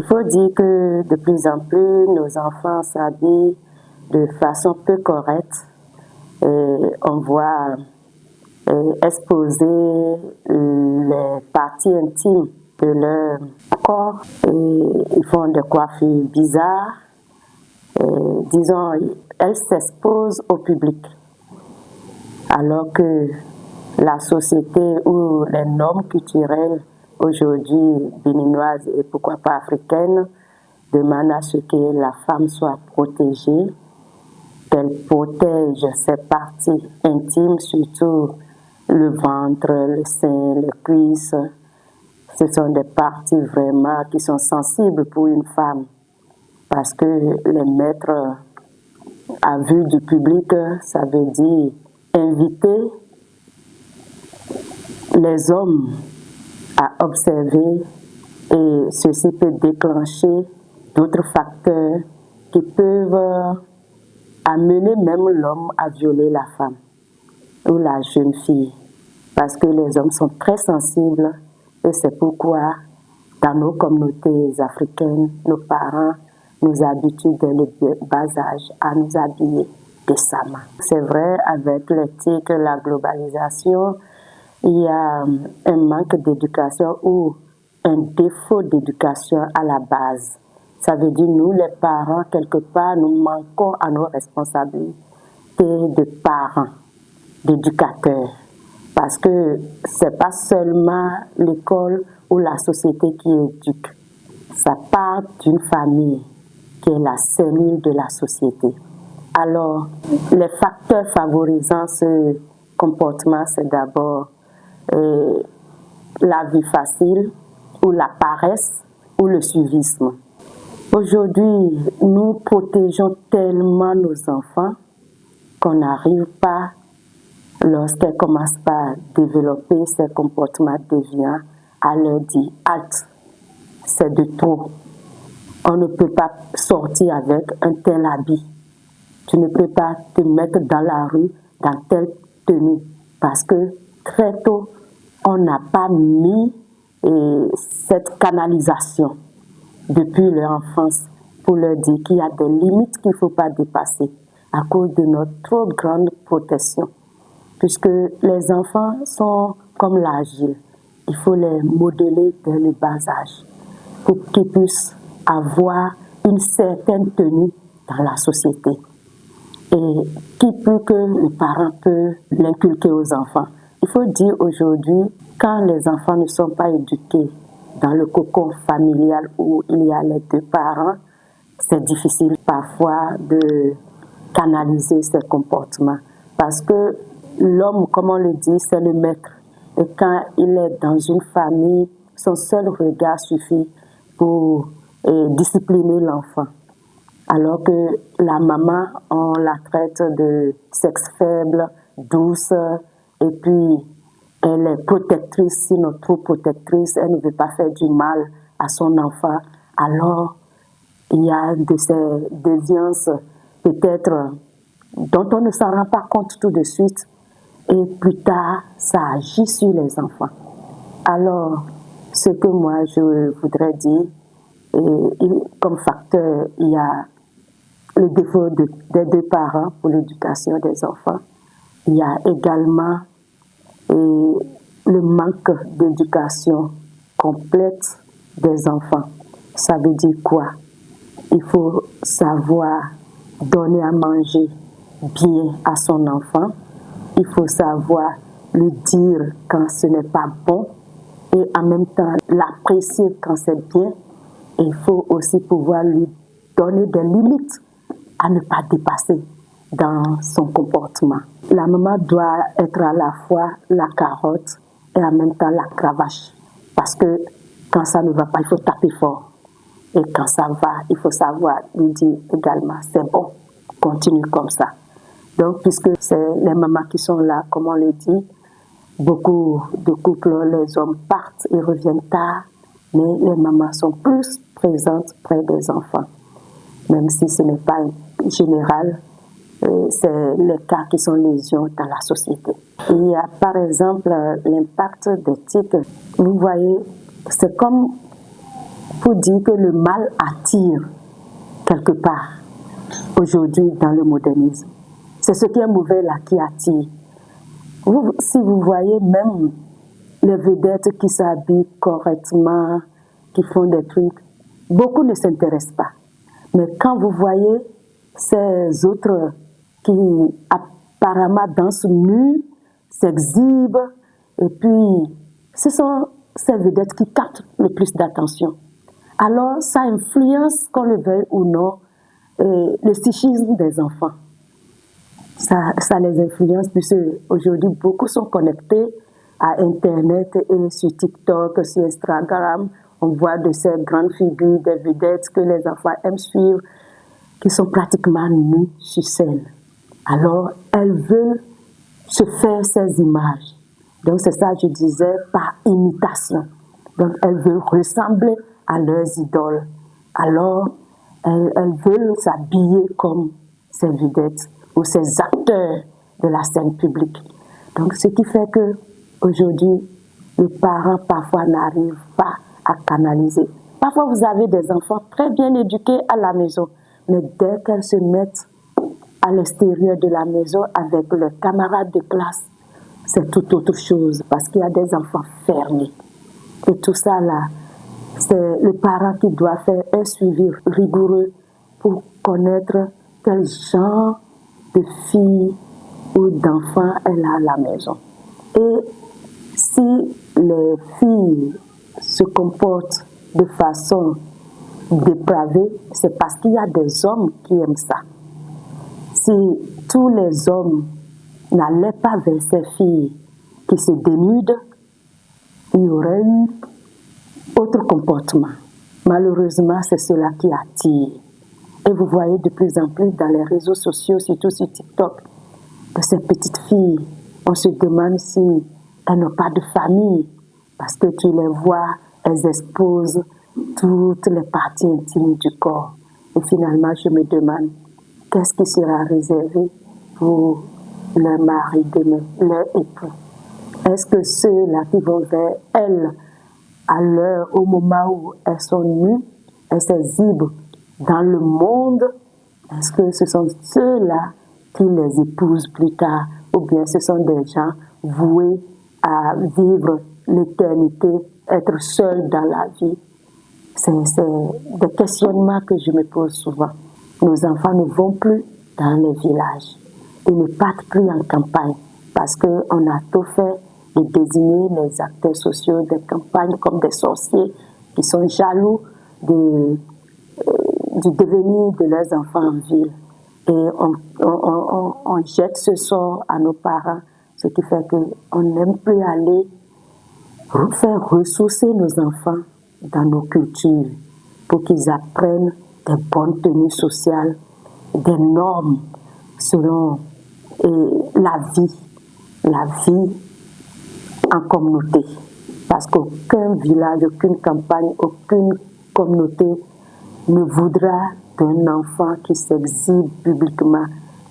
faut dire que de plus en plus, nos enfants s'habillent de façon peu correcte. Et on voit exposer les parties intimes de leur corps. Et ils font des coiffures bizarres. Disons, elles s'exposent au public. Alors que la société ou les normes culturelles aujourd'hui béninoises et pourquoi pas africaines demandent à ce que la femme soit protégée, qu'elle protège ses parties intimes, surtout le ventre, le sein, les cuisses. Ce sont des parties vraiment qui sont sensibles pour une femme parce que les mettre à vue du public, ça veut dire inviter les hommes à observer et ceci peut déclencher d'autres facteurs qui peuvent amener même l'homme à violer la femme ou la jeune fille parce que les hommes sont très sensibles et c'est pourquoi dans nos communautés africaines, nos parents nous habituent dès le bas âge à nous habiller décemment. C'est vrai, avec l'éthique, la globalisation, il y a un manque d'éducation ou un défaut d'éducation à la base. Ça veut dire nous, les parents, quelque part, nous manquons à nos responsabilités de parents, d'éducateurs. Parce que ce n'est pas seulement l'école ou la société qui éduque. Ça part d'une famille qui est la cellule de la société. Alors, les facteurs favorisant ce comportement, c'est d'abord la vie facile ou la paresse ou le suivisme. Aujourd'hui, nous protégeons tellement nos enfants qu'on n'arrive pas, lorsqu'elles commencent à développer ces comportements déviants, à leur dire « halte, c'est de trop ». On ne peut pas sortir avec un tel habit. Tu ne peux pas te mettre dans la rue dans telle tenue parce que très tôt, on n'a pas mis cette canalisation depuis leur enfance pour leur dire qu'il y a des limites qu'il ne faut pas dépasser à cause de notre trop grande protection. Puisque les enfants sont comme l'argile, il faut les modeler dès le bas âge pour qu'ils puissent avoir une certaine tenue dans la société. Et qui peut que le parent peut l'inculquer aux enfants? Il faut dire aujourd'hui, quand les enfants ne sont pas éduqués dans le cocon familial où il y a les deux parents, c'est difficile parfois de canaliser ces comportements. Parce que l'homme, comme on le dit, c'est le maître. Et quand il est dans une famille, son seul regard suffit pour discipliner l'enfant. Alors que la maman, on la traite de sexe faible, douce, et puis elle est protectrice, sinon trop protectrice, elle ne veut pas faire du mal à son enfant. Alors, il y a de ces déviances peut-être dont on ne s'en rend pas compte tout de suite, et plus tard, ça agit sur les enfants. Alors, ce que moi je voudrais dire, comme facteur, il y a le défaut des deux parents pour l'éducation des enfants. Il y a également le manque d'éducation complète des enfants. Ça veut dire quoi? Il faut savoir donner à manger bien à son enfant. Il faut savoir lui dire quand ce n'est pas bon et en même temps l'apprécier quand c'est bien. Et il faut aussi pouvoir lui donner des limites à ne pas dépasser dans son comportement. La maman doit être à la fois la carotte et en même temps la cravache. Parce que quand ça ne va pas, il faut taper fort. Et quand ça va, il faut savoir lui dire également, c'est bon, continue comme ça. Donc, puisque c'est les mamans qui sont là, comme on le dit, beaucoup de couples, les hommes partent et reviennent tard, mais les mamans sont plus présentes près des enfants. Même si ce n'est pas général, c'est les cas qui sont lésions dans la société. Il y a par exemple l'impact des tics. Vous voyez, c'est comme pour dire que le mal attire quelque part aujourd'hui dans le modernisme. C'est ce qui est mauvais là qui attire. Si vous voyez même les vedettes qui s'habillent correctement, qui font des trucs, beaucoup ne s'intéressent pas. Mais quand vous voyez ces autres qui apparemment dansent nus, s'exhibent, et puis ce sont ces vedettes qui captent le plus d'attention. Alors ça influence, qu'on le veuille ou non, le psychisme des enfants. Ça les influence puisque aujourd'hui beaucoup sont connectés à Internet et sur TikTok, sur Instagram. On voit de ces grandes figures, des vedettes que les enfants aiment suivre, qui sont pratiquement nues sur scène. Alors, elles veulent se faire ces images. Donc, c'est ça que je disais, par imitation. Donc, elles veulent ressembler à leurs idoles. Alors, elles veulent s'habiller comme ces vedettes ou ces acteurs de la scène publique. Donc, ce qui fait que aujourd'hui, les parents parfois n'arrivent pas à canaliser. Parfois, vous avez des enfants très bien éduqués à la maison, mais dès qu'elles se mettent à l'extérieur de la maison avec leurs camarades de classe, c'est tout autre chose parce qu'il y a des enfants fermés. Et tout ça là, c'est le parent qui doit faire un suivi rigoureux pour connaître quel genre de filles ou d'enfants elle a à la maison. Et si les filles se comportent de façon dépravée, c'est parce qu'il y a des hommes qui aiment ça. Si tous les hommes n'allaient pas vers ces filles qui se dénudent, il y aurait eu autre comportement. Malheureusement, c'est cela qui attire. Et vous voyez de plus en plus dans les réseaux sociaux, surtout sur TikTok, que ces petites filles, on se demande si elles n'ont pas de famille, parce que tu les vois, elles exposent toutes les parties intimes du corps. Et finalement, je me demande, qu'est-ce qui sera réservé pour leur mari demain, leur époux? Est-ce que ceux-là qui vont vers elles, à l'heure, au moment où elles sont nues, elles s'exhibent dans le monde, est-ce que ce sont ceux-là qui les épousent plus tard, ou bien ce sont des gens voués à vivre l'éternité, être seuls dans la vie? C'est des questionnements que je me pose souvent. Nos enfants ne vont plus dans les villages, ils ne partent plus en campagne, parce qu'on a tout fait de désigner les acteurs sociaux des campagnes comme des sorciers qui sont jaloux du devenir de leurs enfants en ville. Et on jette ce sort à nos parents, ce qui fait qu'on n'aime plus aller faire ressourcer nos enfants dans nos cultures pour qu'ils apprennent des bonnes tenues sociales, des normes selon la vie en communauté. Parce qu'aucun village, aucune campagne, aucune communauté ne voudra d'un enfant qui s'exhibe publiquement,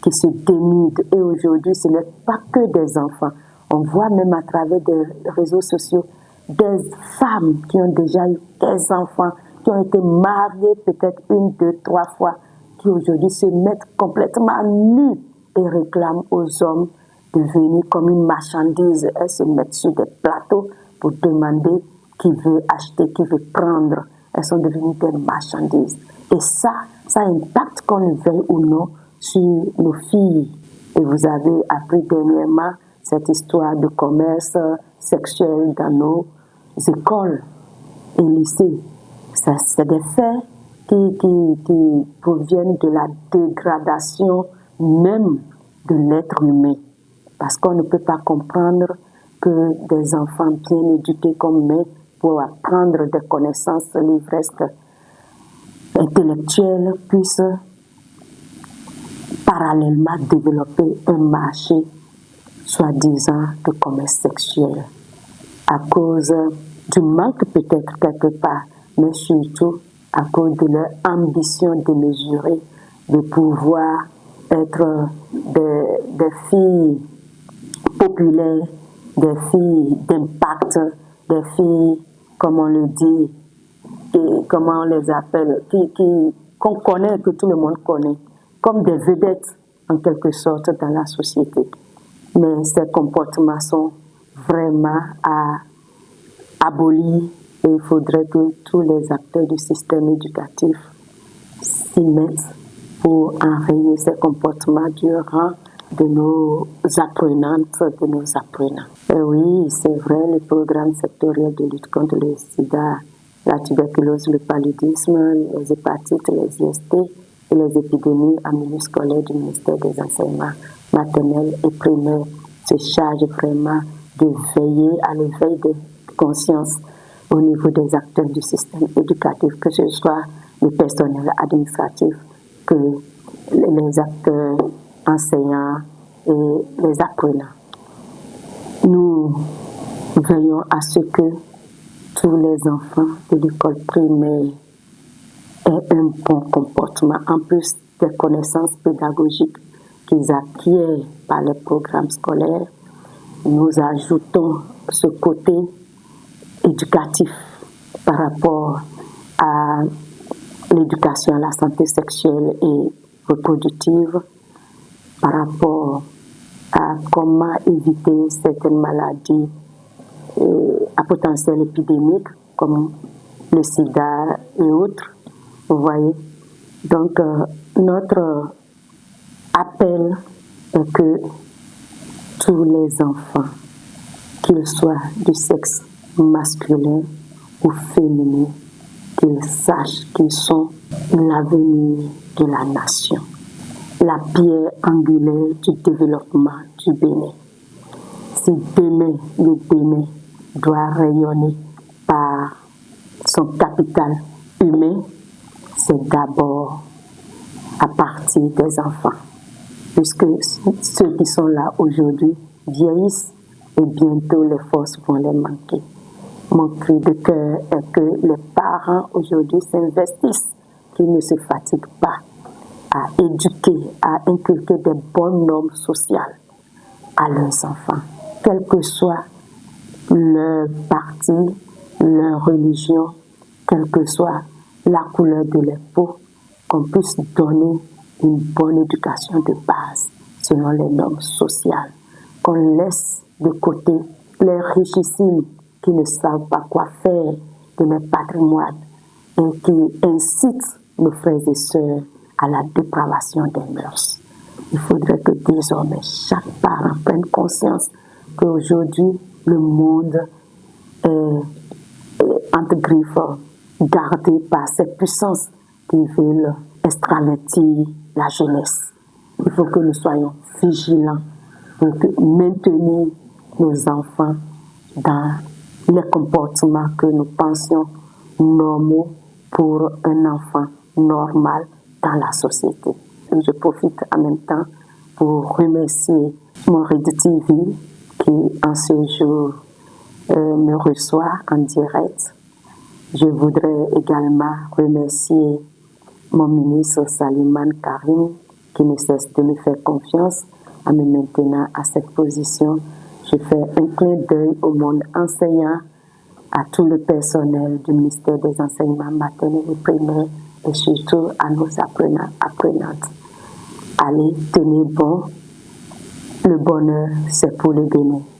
qui se dénude. Et aujourd'hui, ce n'est pas que des enfants. On voit même à travers des réseaux sociaux des femmes qui ont déjà eu des enfants, qui ont été mariées peut-être 1, 2, 3 fois, qui aujourd'hui se mettent complètement nues et réclament aux hommes de venir comme une marchandise. Elles se mettent sur des plateaux pour demander qui veut acheter, qui veut prendre. Elles sont devenues des marchandises. Et ça impacte, qu'on le veuille ou non, sur nos filles. Et vous avez appris dernièrement cette histoire de commerce sexuel dans nos écoles et lycées. C'est des faits qui proviennent de la dégradation même de l'être humain. Parce qu'on ne peut pas comprendre que des enfants bien éduqués comme nous, pour apprendre des connaissances livresques intellectuelles, puissent parallèlement développer un marché soi-disant de commerce sexuel à cause du manque peut-être quelque part, mais surtout à cause de leur ambition démesurée de pouvoir être des filles populaires, des filles d'impact, des filles, comme on le dit, comment on les appelle, qu'on connaît, que tout le monde connaît, comme des vedettes en quelque sorte dans la société. Mais ces comportements sont vraiment à abolir et il faudrait que tous les acteurs du système éducatif s'y mettent pour enrayer ces comportements durant de nos apprenantes, de nos apprenants. Et oui, c'est vrai, le programme sectoriel de lutte contre le sida, la tuberculose, le paludisme, les hépatites, les IST et les épidémies en milieu scolaire du ministère des Enseignements maternels et primaires se charge vraiment de veiller à l'éveil de conscience au niveau des acteurs du système éducatif, que ce soit le personnel administratif, que les acteurs enseignants et les apprenants. Nous veillons à ce que tous les enfants de l'école primaire aient un bon comportement, en plus des connaissances pédagogiques qu'ils acquièrent par les programmes scolaires. Nous ajoutons ce côté éducatif par rapport à l'éducation à la santé sexuelle et reproductive, par rapport à comment éviter certaines maladies à potentiel épidémique comme le sida et autres. Vous voyez, donc notre appel est que tous les enfants, qu'ils soient du sexe masculin ou féminin, qu'ils sachent qu'ils sont l'avenir de la nation, la pierre angulaire du développement du Bénin. Si demain le Bénin doit rayonner par son capital humain, c'est d'abord à partir des enfants, puisque ceux qui sont là aujourd'hui vieillissent et bientôt les forces vont les manquer. Mon cri de cœur est que les parents aujourd'hui s'investissent, qu'ils ne se fatiguent pas à éduquer, à inculquer des bonnes normes sociales à leurs enfants, quel que soit leur parti, leur religion, quelle que soit la couleur de leur peau, qu'on puisse donner une bonne éducation de base selon les normes sociales, qu'on laisse de côté les richissimes qui ne savent pas quoi faire de notre patrimoine et qui incitent nos frères et sœurs à la dépravation des mœurs. Il faudrait que désormais chaque parent prenne conscience qu'aujourd'hui le monde est entre griffes gardé par ces puissances qui veulent extravertir la jeunesse. Il faut que nous soyons vigilants pour maintenir nos enfants dans les comportements que nous pensions normaux pour un enfant normal dans la société. Et je profite en même temps pour remercier mon Red TV qui en ce jour me reçoit en direct. Je voudrais également remercier mon ministre Saliman Karim qui ne cesse de me faire confiance en me maintenant à cette position. Je fais un clin d'œil au monde enseignant, à tout le personnel du ministère des Enseignements maternels et primaires et surtout à nos apprenants, apprenantes. Allez, tenez bon. Le bonheur, c'est pour le Bénin.